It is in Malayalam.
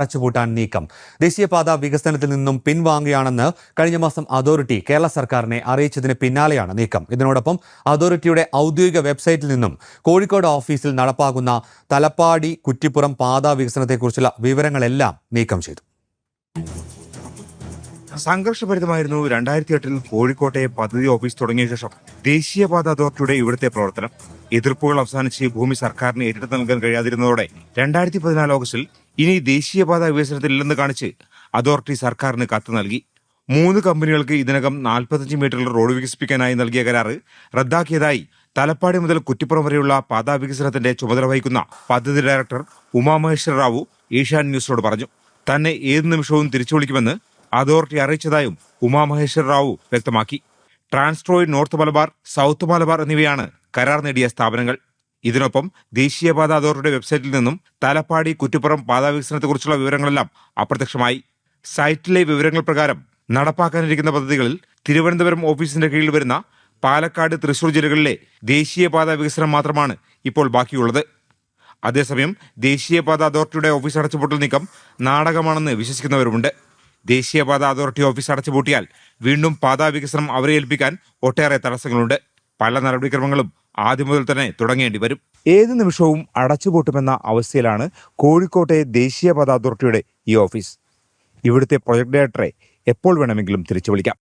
അടച്ചുപൂട്ടാൻ നീക്കം. ദേശീയപാത വികസനത്തിൽ നിന്നും പിൻവാങ്ങുകയാണെന്ന് കഴിഞ്ഞ മാസം അതോറിറ്റി കേരള സർക്കാരിനെ അറിയിച്ചതിന് പിന്നാലെയാണ് നീക്കം. ഇതിനോടൊപ്പം അതോറിറ്റിയുടെ ഔദ്യോഗിക വെബ്സൈറ്റിൽ നിന്നും കോഴിക്കോട് ഓഫീസിൽ നടപ്പാക്കുന്ന തലപ്പാടി കുറ്റിപ്പുറം പാത വികസനത്തെക്കുറിച്ചുള്ള വിവരങ്ങളെല്ലാം നീക്കം ചെയ്തു. സംഘർഷഭരിതമായിരുന്നു 2008-ൽ കോഴിക്കോട്ടെ പദ്ധതി ഓഫീസ് തുടങ്ങിയ ശേഷം ദേശീയപാത അതോറിറ്റിയുടെ ഇവിടുത്തെ പ്രവർത്തനം. എതിർപ്പുകൾ അവസാനിച്ച് ഭൂമി സർക്കാരിന് ഏറ്റെടുത്ത് നൽകാൻ കഴിയാതിരുന്നതോടെ 2014 ഓഗസ്റ്റിൽ ഇനി ദേശീയപാത വികസനത്തിലില്ലെന്ന് കാണിച്ച് അതോറിറ്റി സർക്കാരിന് കത്ത് നൽകി. 3 കമ്പനികൾക്ക് ഇതിനകം 45 മീറ്ററിൽ റോഡ് വികസിപ്പിക്കാനായി നൽകിയ കരാറ് റദ്ദാക്കിയതായി തലപ്പാടി മുതൽ കുറ്റിപ്പുറം വരെയുള്ള പാതാ വികസനത്തിന്റെ ചുമതല വഹിക്കുന്ന പദ്ധതി ഡയറക്ടർ ഉമാമഹേശ്വര റാവു ഏഷ്യാനെറ്റ് ന്യൂസിനോട് പറഞ്ഞു. തന്നെ ഏത് നിമിഷവും തിരിച്ചു വിളിക്കുമെന്ന് അതോറിറ്റി അറിയിച്ചതായും ഉമാമഹേശ്വര റാവു വ്യക്തമാക്കി. ട്രാൻസ്ട്രോയിഡ് നോർത്ത് മലബാർ, സൗത്ത് മലബാർ എന്നിവയാണ് കരാർ നേടിയ സ്ഥാപനങ്ങൾ. ഇതിനൊപ്പം ദേശീയപാത അതോറിറ്റിയുടെ വെബ്സൈറ്റിൽ നിന്നും തലപ്പാടി കുറ്റിപ്പുറം പാതാ വികസനത്തെക്കുറിച്ചുള്ള വിവരങ്ങളെല്ലാം അപ്രത്യക്ഷമായി. സൈറ്റിലെ വിവരങ്ങൾ പ്രകാരം നടപ്പാക്കാനിരിക്കുന്ന പദ്ധതികളിൽ തിരുവനന്തപുരം ഓഫീസിന്റെ കീഴിൽ വരുന്ന പാലക്കാട്, തൃശൂർ ജില്ലകളിലെ ദേശീയപാത വികസനം മാത്രമാണ് ഇപ്പോൾ ബാക്കിയുള്ളത്. അതേസമയം ദേശീയപാത അതോറിറ്റിയുടെ ഓഫീസ് അടച്ചുപൂട്ടൽ നീക്കം നാടകമാണെന്ന് വിശ്വസിക്കുന്നവരുമുണ്ട്. ദേശീയപാത അതോറിറ്റി ഓഫീസ് അടച്ചുപൂട്ടിയാൽ വീണ്ടും പാതാ വികസനം അവരെ ഏൽപ്പിക്കാൻ ഒട്ടേറെ തടസ്സങ്ങളുണ്ട്. പല നടപടിക്രമങ്ങളും ആദ്യം മുതൽ തന്നെ തുടങ്ങേണ്ടി വരും. ഏത് നിമിഷവും അടച്ചുപൂട്ടുമെന്ന അവസ്ഥയിലാണ് കോഴിക്കോട്ടെ ദേശീയപാത അതോറിറ്റിയുടെ ഈ ഓഫീസ്. ഇവിടുത്തെ പ്രൊജക്ട് ഡയറക്ടറെ എപ്പോൾ വേണമെങ്കിലും തിരിച്ചു വിളിക്കാം.